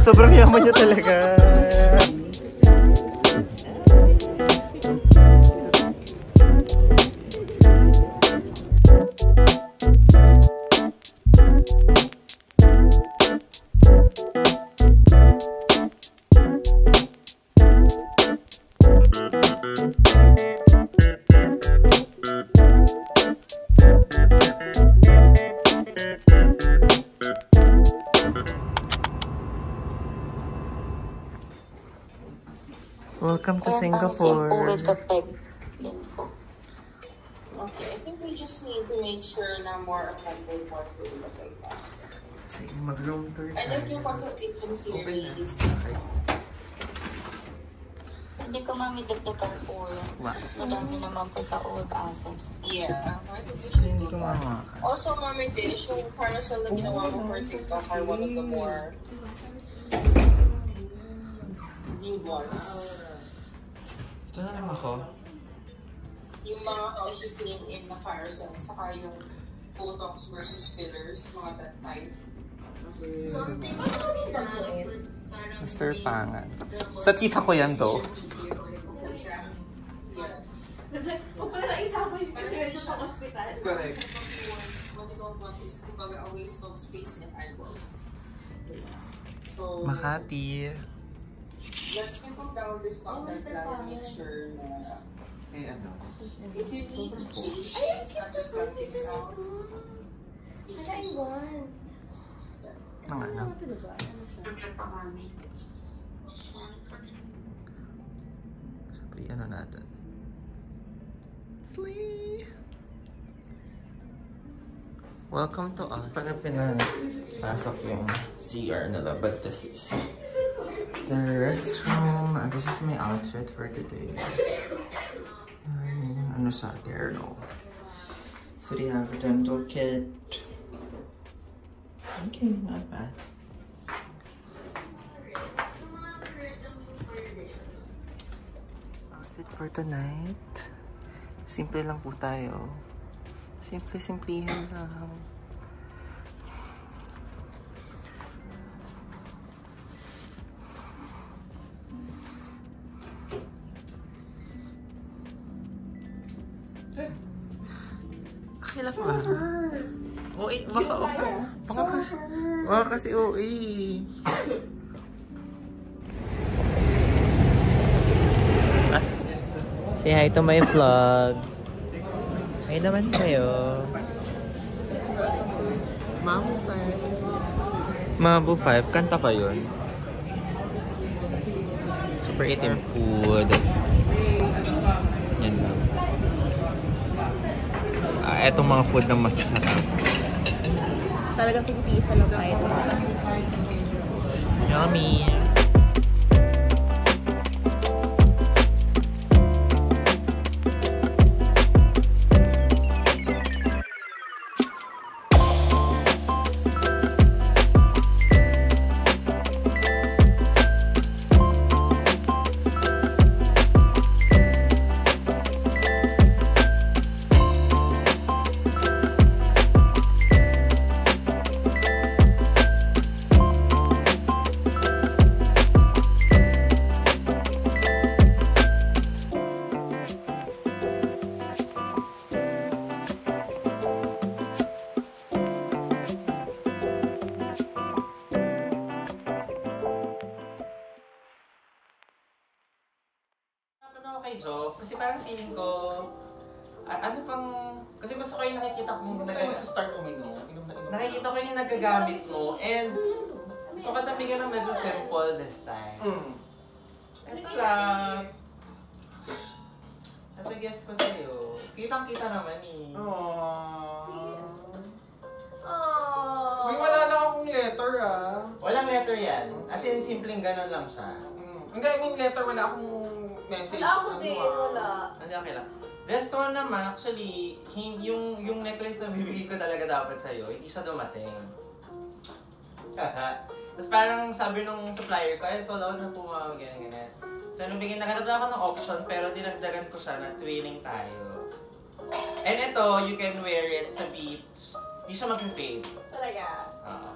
Sobrang yaman niya talaga. Welcome to Singapore. With the peg. Okay, I think we just need to make sure na more effective more food like that. Sige, mag-room tour tayo. And if yung consultation series... Hindi ko mami dagdagan po yan. Madami naman po sa old assets. Yeah, I think we should Hindi do ko that. mamakan. Also, mami dish, yung parasol na ginawa mo for TikTok are one of the more viewed ones. Ito na lang ako. Yung mga how she clean in na parasol, saka yung Botox versus fillers, mga that type. Mr. Pangan. Sa tita ko yan to. Kung pala naisa ko yung kasi sa hospital. Correct. What you don't want is kumbaga a waste of space and eyeballs. So, Makati. let's go down this content plan and make sure na Ano? if you need to change, it's not just cut things out. It's Ang ano? Siyempre, ano natin? Slee! Welcome to us. Pag pinapasok yung CR nila, but this is the restroom. This is my outfit for today. Ano sa terno. So they have a dental kit. Okay, not bad. Outfit for tonight. Simple lang po tayo. Simple-simplihin lang. Akila ba? Uy, baka kasi uy. Say hi to my vlog. Hi naman kayo. Mambo 5, kanta pa yun. Super itim food. Yan lang. Etong mga food na masasarap. Talagang tinitiisa lang pa ito. Yummy! Kay Joff, kasi parang feeling ko, ano pang, kasi gusto ko yung nakikita kong start uminom. Nakikita ko yung nagagamit mo, and gusto ko tamigan ng medyo simple this time. Ito lang. Ito gift ko sa'yo. Kitang-kita naman eh. Uy, wala lang akong letter ah. Walang letter yan. As in, simpleng ganun lang siya. Hindi, I mean letter, wala akong message. Wala ako din, wala. Hindi, okay lang. This one naman, actually, yung necklace na bibigay ko talaga dapat sa'yo, hindi siya dumating. Tapos parang sabi nung supplier ko, ay, sold out na po mga ganyan-ganyan. So, nung bigyan, naghanap na ako ng option, pero dinagdagan ko siya na twinning tayo. And ito, you can wear it sa beach. Hindi siya mag-fade. Talaga? Oo.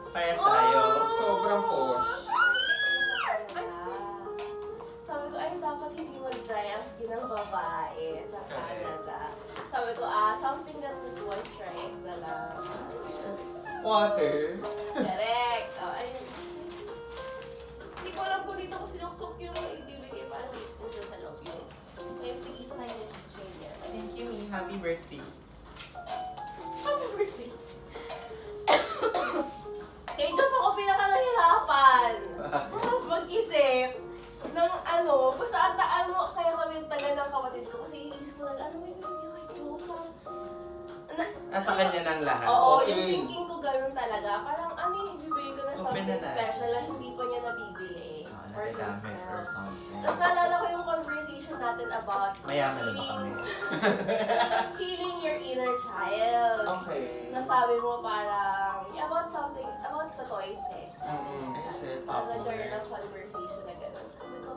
Parehas tayo. Sobrang water. Correct. Oh, ayun. Hindi ko alam kung dito ko sinuksok yung ibibigay para dito sa loob yun. May tig-isa na yung keychain niya. Thank you, Mi. Happy birthday. Happy birthday! Kay Jeff ako pinaka-nahirapan. Mag-isip ng ano, basta ataan mo, kaya kami yung taga ng kapatid ko. Kasi iisip ko lang, ano may bibigyan kay Jeff? Parang, Sa kanya ng lahat. oo, Okay. yung thinking ko gano'n talaga. Parang ano yung ibibigay ko na So, something pinala. special na hindi pa niya nabibili. For Nagagamit or himself. something. Tapos naalala ko yung conversation natin about Mayaman na ba kami? healing your inner child. Okay. Nasabi mo parang, about something, about sa toys eh. Kasi Nagkaroon ng conversation na gano'n. Sabi ko,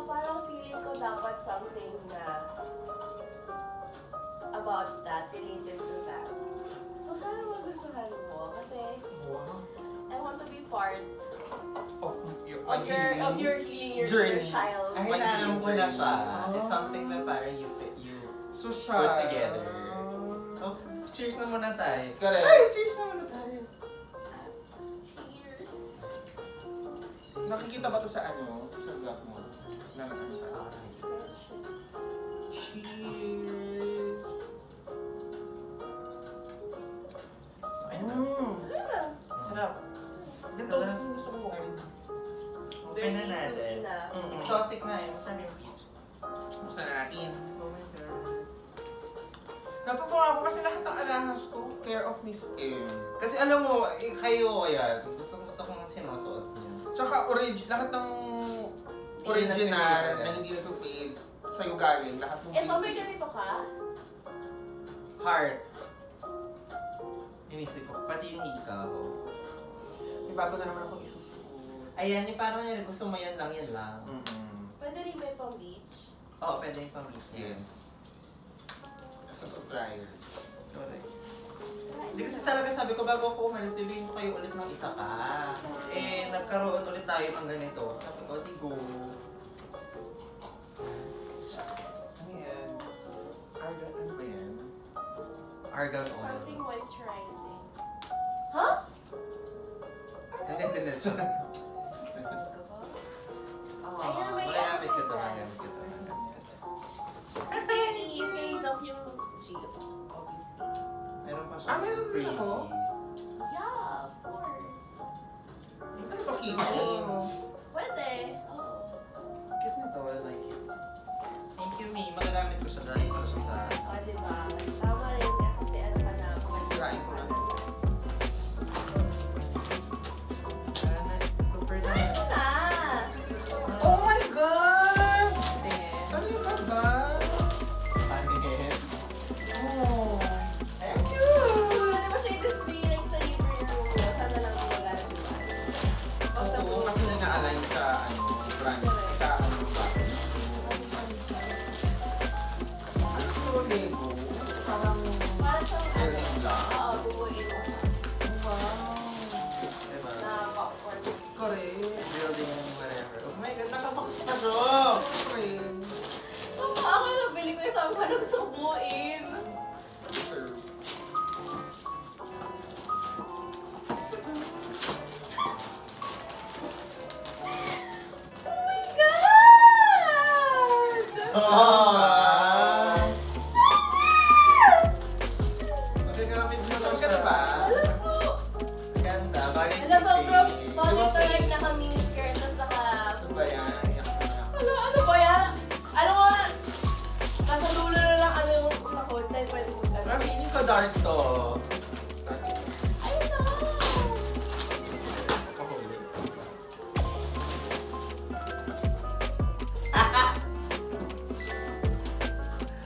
parang feeling ko dapat something na about that, related to that. So sana magustuhan mo kasi Wow. I want to be part Of your of your healing your journey. inner child. Ay, naalam ko na siya. It's something na parang you So siya. put together. So, cheers na muna tayo. Correct. Ay, cheers na muna tayo. Cheers. Nakikita ba to sa ano? Sa vlog mo? Na naman siya. Cheers! Sarap. Ganito yung gusto ko kain. Open na natin. fruity na. Exotic na eh. Masarap yung peach. Buksan na natin. Oh my God. Natutuwa ako kasi lahat ng alahas ko, care of Miss M. Kasi alam mo, kayo yan. Gusto kong sinusuot niyo. Tsaka lahat ng original na hindi nag-fade sa'yo galing. Lahat ng Eto, may ganito ka? Heart. Inisip ko, pati yung ikaw. May bago na naman akong isusuot. Ayan, yung parang yan, gusto mo yan lang. Pwede rin may pang beach. Oo, pwede yung pang-beach. Yes. Sa supplier. Correct. Hindi kasi talaga sabi ko, bago ako umalis, bibigyan ko kayo ulit ng isa pa. Eh, nagkaroon ulit tayo ng ganito. Sabi ko, di go. Ano yan? Argan, ano ba yan? Argan oil. Something moisturizing. Huh? Hindi. Ayan, may Magamit ko ano ito, dyan. magamit ko ito. Kasi yung i-space of yung Jeep, obviously. Meron pa siya. Meron din ako? Yeah, of course. Ano ito, keychain? Pwede. Oo. Cute nito, I like it. Thank you, Mi. Magagamit ko siya dahil para siya sa... O, diba? Tama rin ka kasi ano ka na. Sirain ko na. Super Saan nice. ko na? Oh my God! Tingin. Talaga ba? Pangingin. Oh. Ay, cute! Pwede ba siya i-display like sa living room mo? Sana lang magagamit mo. Oo, kasi na-align sa ano, brand. Sa ano ba? Ano ito, Lego? Parang Parang siyang ano. building block. Oo, bubuin mo siya. Wow. Diba? Na popcorn. Correct. Building whatever. Oh my God, nakabox pa siya! Correct. Ako nabili ko yung sabi ko na gusto ko buuin. Sir. Oh my God! Oh! Magagamit mo lang siya. Ganda ba? Alam mo, Ganda, bagay Ala, sobrang kay- bagay talaga naka-mini skirt at saka... Ano ba yan? Iyak na iyak. Ano ba yan? Ano mo? Nasa dulo na lang ano yung nakot na pwede mo Pero gano'n. hindi ko dark to. Ayun na!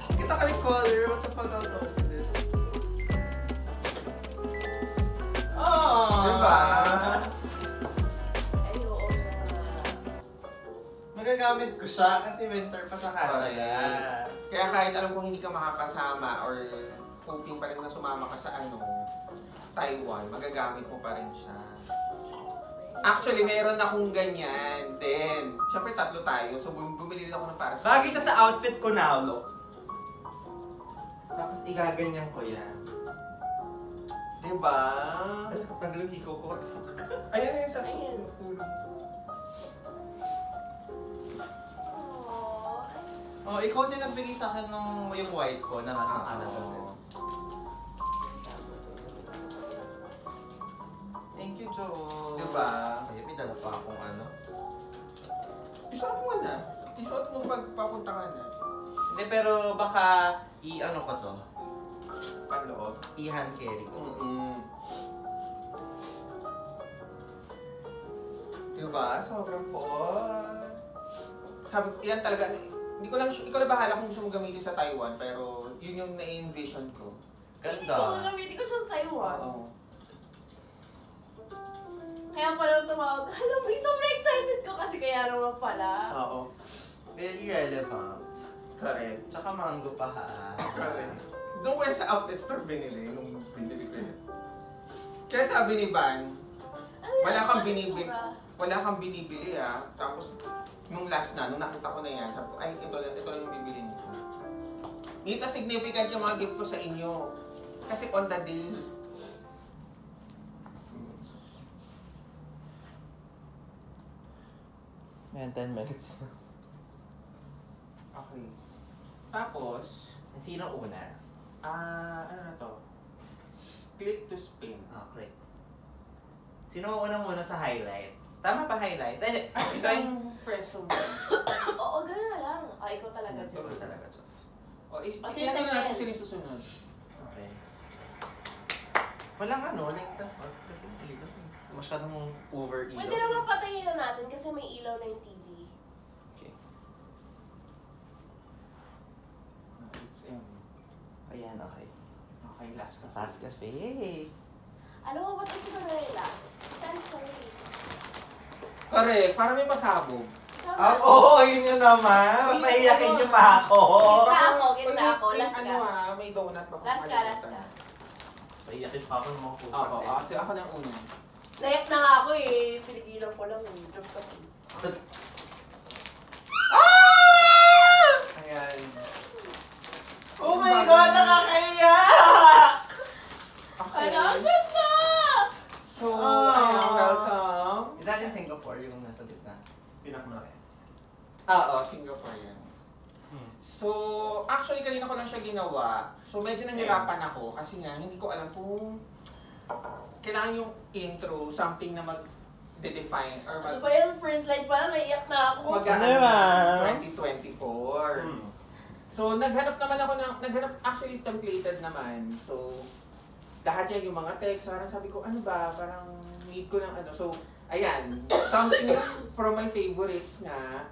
Kita ka yung color. What the fuck, how to open this? Oh! Diba? Ay, oo na. Magagamit ko siya kasi winter pa sa Canada. Correct. Kaya kahit alam kong hindi ka makakasama or hoping pa rin na sumama ka sa ano, Taiwan, magagamit mo pa rin siya. Actually, meron akong ganyan din. Siyempre, tatlo tayo. So, bumili din ako ng para sa... Bagay ito sa outfit ko now, look. Tapos igaganyan ko yan. Diba? Tanggalin hiko ko. Ayan na yung sa Ayan. ulo. Aww. Oh, ikaw din nagbigay sa akin ng yung white ko na nasa Canada din. Thank you, Joe. Diba? Ay, may dala pa akong ano. Isuot mo na. Isuot mo pag papunta ka na. Hindi, pero baka i-ano ko to. Panloob. I-hand carry ko. Diba? Sobrang po. Sabi ko, yan talaga. Hindi ko lang, ikaw na bahala kung gusto mo gamitin sa Taiwan, pero yun yung na-envision ko. Ganda. Ito, gamitin ko siya sa Taiwan. Oo. Kaya pala tumawag, hello, may sobrang excited ko kasi kaya naman pala. Oo. Very relevant. Correct. Tsaka mango pa ha. Correct. Doon ko yan sa outlet store binili, nung binili ko yun. Kaya sabi ni Van, Ano yan? wala kang Bakit binibili. sobra? Wala kang binibili ah. Tapos, nung last na, nung nakita ko na yan, sabi ko, ay, ito lang yung bibili niyo. Nita significant yung mga gift ko sa inyo. Kasi on the day. Ayan, 10 minutes na. Okay. Tapos, Sino una? ano na to? Click to spin. Oh, click. Sino una muna sa highlights? Tama pa highlights? Ay, Ay, isa isang preso mo. Oo, gano'n na lang. Ikaw talaga, Ito Joe. talaga, Joe. O, Kasi iyan na second. natin sila yung susunod. Okay. Walang ano, like the fuck. Kasi ilaw. Masyadong over ilaw. Pwede naman patayin na natin kasi may ilaw na yung TV. Okay. It's M. Ayan, okay. Okay, last ka. Fast Cafe. Alam mo, ba't ito na relax? Stand story. Correct, para may pasabog. Ah, oo, yun yun naman. Mapaiyakin niyo pa ako. Gitna ako. Last ka. Ano may donut pa. Last ka. Mapaiyakin pa ako ng mga puso. Oo, kasi ako na una. Nayak na nga ako eh. Pinigilan ko lang eh. Joke kasi. Ayan. Oh my God, nakakaiyak! Okay. Ano? Ang ganda! So, ayan, welcome. Is that in Singapore, yung nasa gitna? Pinakamalaki. Oo, Singapore yan. So, actually kanina ko lang siya ginawa. So, medyo nahirapan ako kasi nga hindi ko alam kung kailangan yung intro, something na mag-define or Ano ba yung first slide pa na naiyak na ako? mag-ano 2024. So, naghanap actually templated naman. So, lahat yan yung mga text. Parang sabi ko, ano ba, parang need ko ng ano. So, ayan, something from my favorites nga,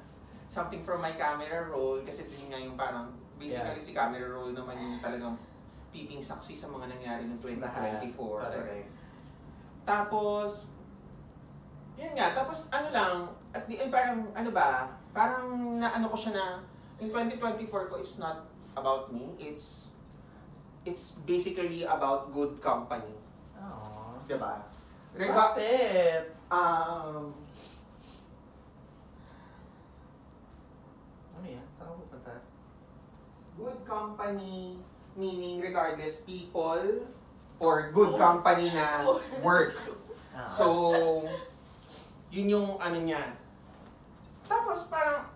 something from my camera roll, kasi din nga yung parang, basically si camera roll naman yung talagang piping saksi sa mga nangyari ng 2024. Correct. Tapos, yun nga, tapos ano lang, at the end parang, ano ba, parang naano ko siya na, in 2024 ko, it's not about me, it's basically about good company. Aww. Diba? Bakit? Ano yan? Saan ka pupunta? Good company, meaning regardless people, or good company na work. Ah. So, yun yung ano niya. Tapos parang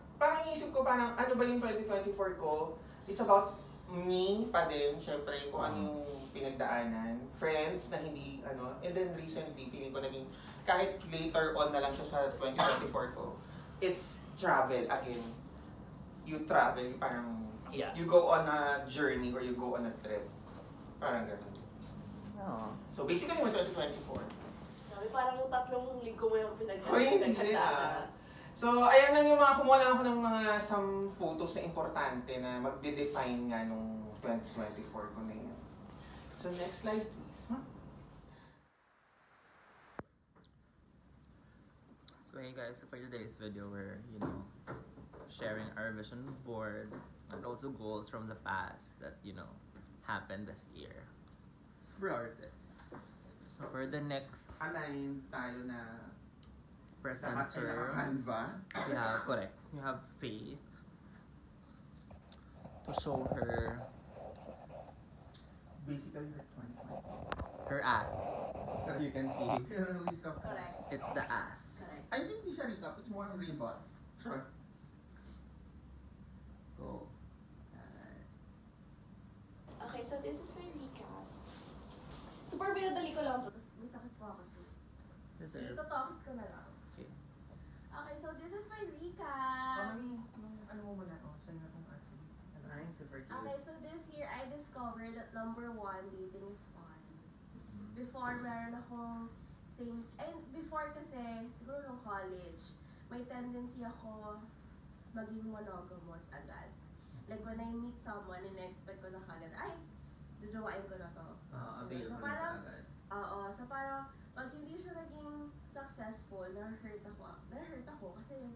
isip ko parang ano ba yung 2024 ko? It's about me pa din, syempre kung ano yung pinagdaanan. Friends na hindi ano, and then recently feeling ko naging kahit later on na lang siya sa 2024 ko. It's travel again. You travel, parang Yeah. you go on a journey or you go on a trip. Parang ganun. Oh. So basically, yung 2024. Sabi parang 3 linggo mo yung Hoy, hindi pinaghandaan. So, ayan lang yung mga kumuha lang ako ng mga some photos na importante na magde-define nga nung 2024 ko na yun. So, next slide please. Huh? So hey guys, for today's video we're, sharing our vision board and also goals from the past that, happened this year. Super arte. So for the next Align tayo na presenter, Canva. correct. You have Faith to show her Basically, her 2024. her ass. As you can see. Recap. Correct. It's the ass. Correct. I think di siya recap. It's more rebut. Sure. Go. Okay, so this is my recap. Super binadali ko lang to. Tapos may sakit po ako. So, Deserve. ito-talks ko na lang. Okay. Okay, so this is my recap. Ano mo muna? Oh, saan na kung asin? Ay, super cute. Okay, so this year I discovered that number 1, dating is fun. Before, meron akong before kasi, siguro nung college, may tendency ako maging monogamous agad. Like when I meet someone, in-expect ko na kagad, ay, jojowain ko na to. Available So parang, na agad. so parang, pag hindi siya naging successful, na-hurt ako kasi,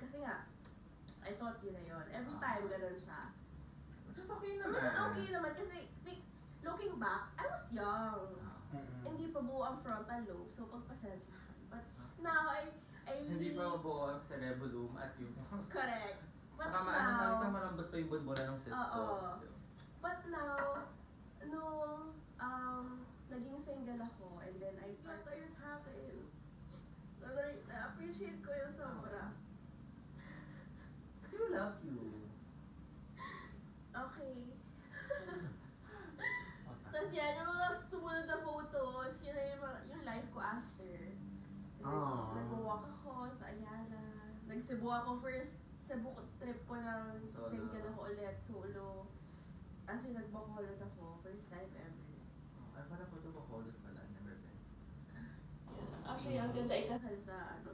kasi nga, I thought yun na yun. Every time, ganun siya. Which is okay naman. Which is okay naman kasi, looking back, I was young. Hindi pa buo ang frontal lobe, so pagpasensyahan. But now, I really... Hindi pa mabuo ang cerebellum at yung... Correct. But Saka now... malambot pa yung bunbuna ng sis ko. Oo. So, But now, nung naging single ako, and then I started kayo sa akin. So, na-appreciate ko yun sobra. kasi we love you. Okay. Tapos yan, yung mga sumunod na photos, yun na yung life ko after. So, nag-walk ako sa Ayala. Nag-Cebu ako first. Cebu trip ko ng Solo. single ako ulit, solo. As in, nag-Bacolod ako, first time ever. Ay, parang po ito Bacolod pala. Never been. Actually, ang ganda ikasal sa, sa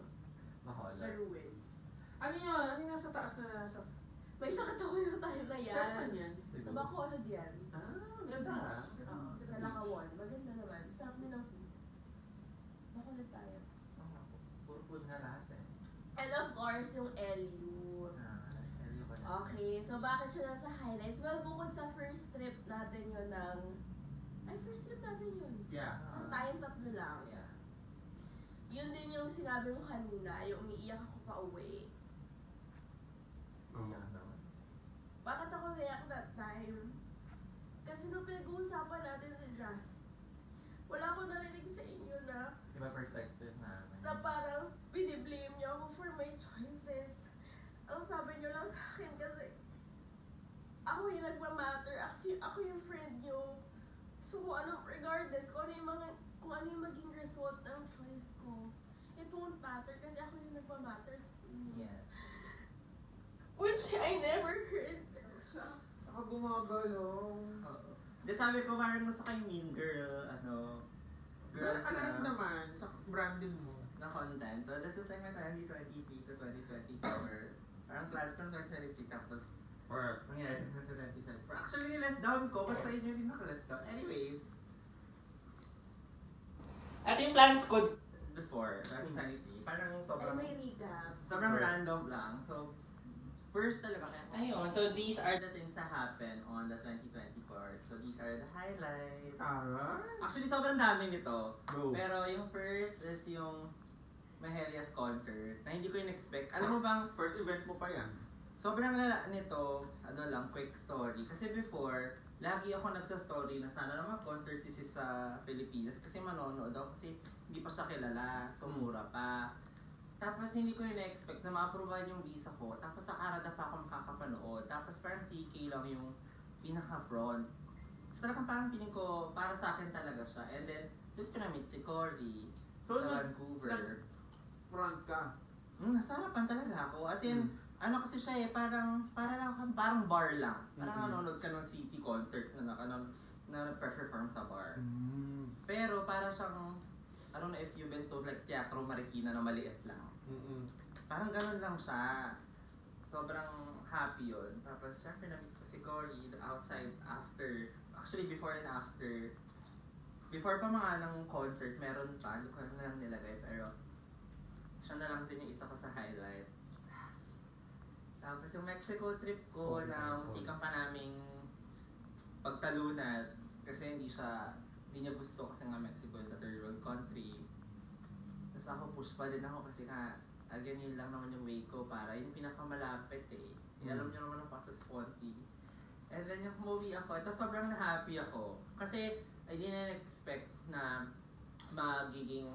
Bacolod. ruins. Ano yun? Ano yung nasa taas na nasa... May sakit ako yung time na yan. Pero saan yan? Sa Bacolod yan. Ganda ah. Sa Lakawan. Maganda naman. Sarap din ang food. Bacolod tayo. Puro food na lahat eh. And of course, yung LU. Elio ka na. Okay, so bakit siya nasa highlights? Well, bukod sa first trip natin yun ng... Ay, first trip natin yun. Yeah. Ang tayong tatlo lang. Yeah. Yun din yung sinabi mo kanina, yung umiiyak ako pa uwi. Yeah, naman. Bakit ako umiiyak that time? Kasi nung pinag-uusapan natin si Jazz, wala akong narinig sa inyo na Iba perspective na. parang biniblame niyo ako for my choices. Ang sabi niyo lang sa akin kasi ako yung nagmamatter. Actually, ako yung friend niyo. So, regardless, kung ano yung maging result ng choice ko, it won't matter kasi ako yung nagmamatter sa inyo. Yeah. Which I never heard. Ako gumagalong. Oo. Di sabi ko, parang mo sa kay Mean Girl, girls Alam na, naman, sa branding mo. na content. So, this is like my 2023 to 2024. Parang plans ko ng 2023 tapos, or nangyari sa 2025. Actually, nilas down ko, but sa inyo din nakalas down. Anyways, At yung plans ko, before, 2023, parang And sobrang, may recap. sobrang random lang. So, first talaga kaya, ayun, so these are are the things that happen on the 2024. So, these are the highlights. Alright. Actually, sobrang dami nito. Go. Pero yung first is yung Mahelia's concert na hindi ko in-expect. Alam mo bang, First event mo pa yan. sobrang lala nito, quick story. Kasi before, lagi ako nagsa-story na sana naman concert si sis sa Pilipinas kasi manonood daw kasi hindi pa siya kilala, so mura pa. Tapos hindi ko in-expect na ma-approvean yung visa ko. Tapos sa Canada pa ako makakapanood. Tapos parang TK lang yung pinaka-front. Talagang parang feeling ko, para sa akin talaga siya. And then, doon ko na-meet si Cory So, sa Vancouver. Front ka. Nasa harapan talaga ako. As in, ano kasi siya parang bar lang. Parang nanonood ka ng city concert na perform sa bar. Pero para siyang, I don't know if you've been to like Teatro Marikina na maliit lang. Parang ganun lang siya. Sobrang happy yun. Tapos syempre na-meet ko si Cory outside after, actually before and after. Before pa mga ng concert, meron pa, hindi ko na lang nilagay, pero siya na lang din yung isa ko sa highlight. Tapos yung Mexico trip ko na muntikan pa naming pagtalunan kasi hindi niya gusto kasi nga Mexico is a third world country. Tapos ako push pa din ako kasi nga again yun lang naman yung way ko para yung pinakamalapit eh. Alam niyo naman ako sa Sponty. And then yung movie ako, ito sobrang na-happy ako. Kasi I didn't expect na magiging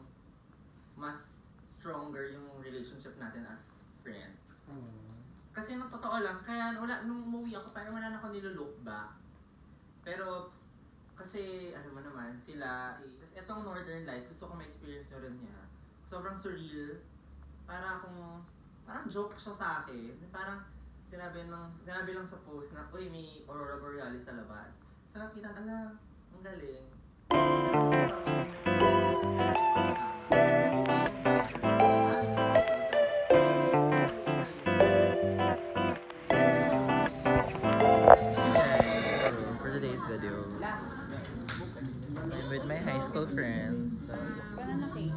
mas stronger yung relationship natin as friends. Kasi nung totoo lang, kaya nung umuwi ako, parang wala na ako nilulook back. Pero, kasi, alam mo naman, sila, kasi itong Northern Lights, gusto ko ma-experience nyo rin niya. Sobrang surreal. Parang joke siya sa akin. Parang, sinabi lang sa post na, uy, may Aurora Borealis sa labas. So, kita, ang galing. Pero, sa for today's video, I'm with my high school friends.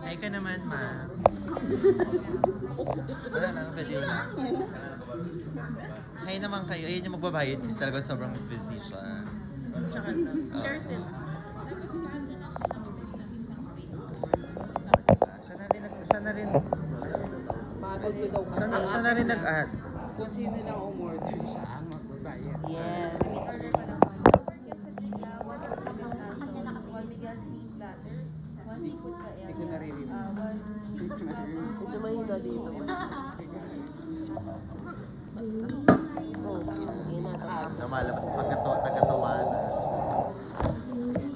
Hi ka naman, ma. Wala lang, video lang. Hi naman kayo. Ayun yung magbabayad kasi talaga sobrang busy siya. Share sila. Siya na rin nag-add. Kung sino lang umorder siya ang magbabayad. Yes. Hindi ko naririnig. Medyo mahina dito. Lumalabas ang pagkatawanan.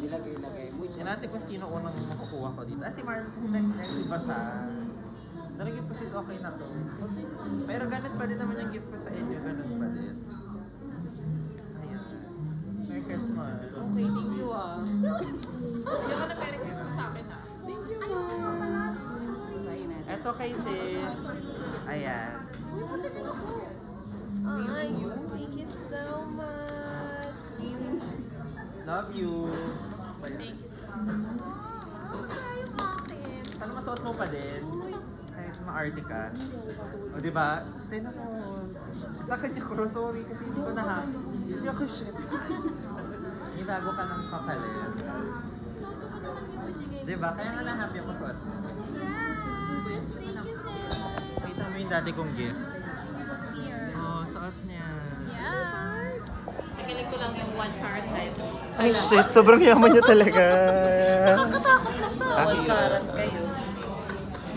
Ilagay mo. Yan natin kung sino unang makukuha ko dito. Si Marlon kasi nag-iba siya. Nalagyan ko sis okay na to. Pero ganun pa din naman yung gift ko sa inyo. Ganun pa din. Ayan. Merry Christmas. Okay, thank you ah. Hindi ka na Merry Christmas sa akin ah. Thank you ma. Eto kay sis. Ayan. Ay, thank you so much. Love you. Thank you, sis. Sana masuot mo pa din. Kahit ma-arte ka. O diba? Tignan mo. Sa kanya ko, sorry kasi hindi ko na hindi ako shit. May bago ka ng kapalit. Diba? Kaya nga lang happy ako suot. Kita mo yung dati kong gift. Oh, suot niya. Nakilig ko lang yung 1 carat type. Ay shit, sobrang yaman niya talaga. Nakakatakot na siya. 1 carat kayo.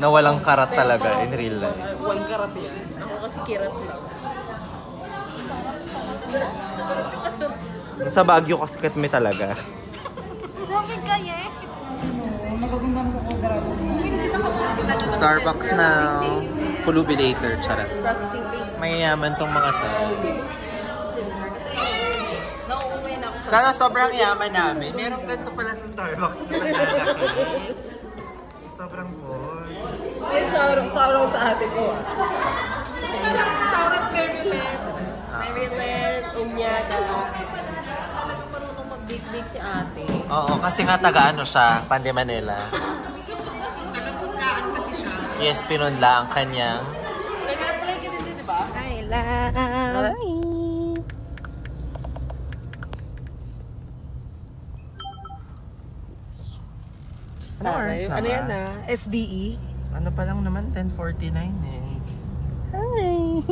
Na walang karat talaga in real life. 1 karat yan. Ako kasi kirat lang. Sa Baguio kasi katme talaga. Grabe kaya eh. Starbucks now. Pulubi later. Charot. Processing pay. Mayayaman tong mga to. Nauuwi na ako sa... Sana sobrang yaman namin. Merong ganito pala sa Starbucks na malalaki. Sobrang bored. Ay, shout-out sa ate ko ah. Shout-out Maryland, Unyada. Talagang marunong mag-big si ate. Oo, kasi nga taga-ano siya, Pande Manila. Taga-punlaan kasi siya. Yes, pinunla ang kanyang... Nag-apply ka din, di ba? Hi, love! Ano yan na? SDE? Ano pa lang naman, 10:49 eh. Hi!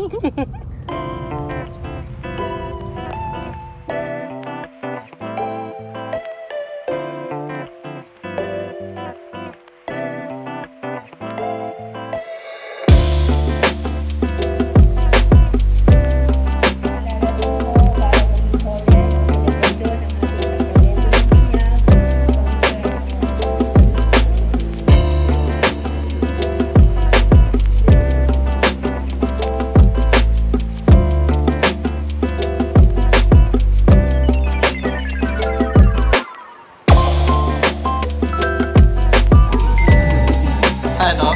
Ano?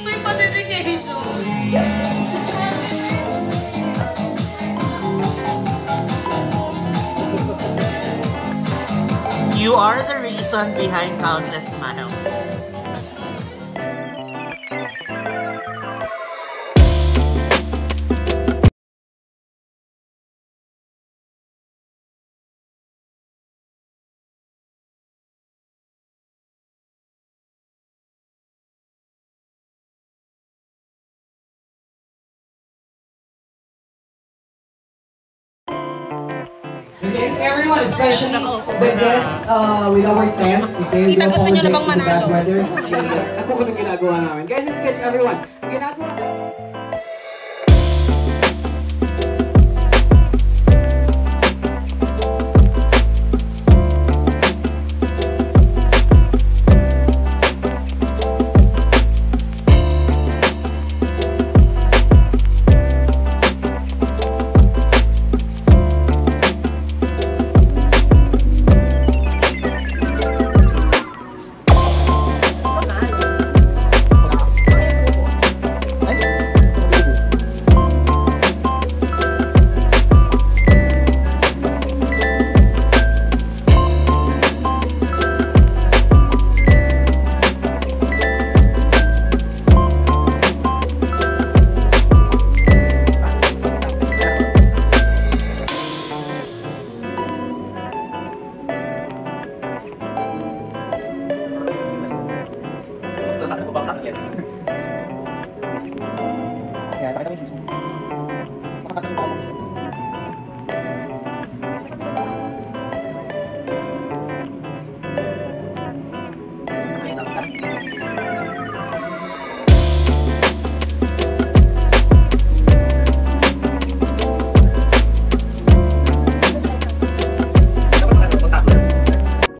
May pa-dedication! You are the reason behind countless smiles. Thanks everyone, especially the guests with our tent. Okay, Tita, gusto nyo na bang apologize for the bad manalo? weather. Ako ko nung ginagawa namin. Guys and kids, everyone, ang ginagawa namin. Yeah, pakita mo yung shoes mo. Makakatawa mo.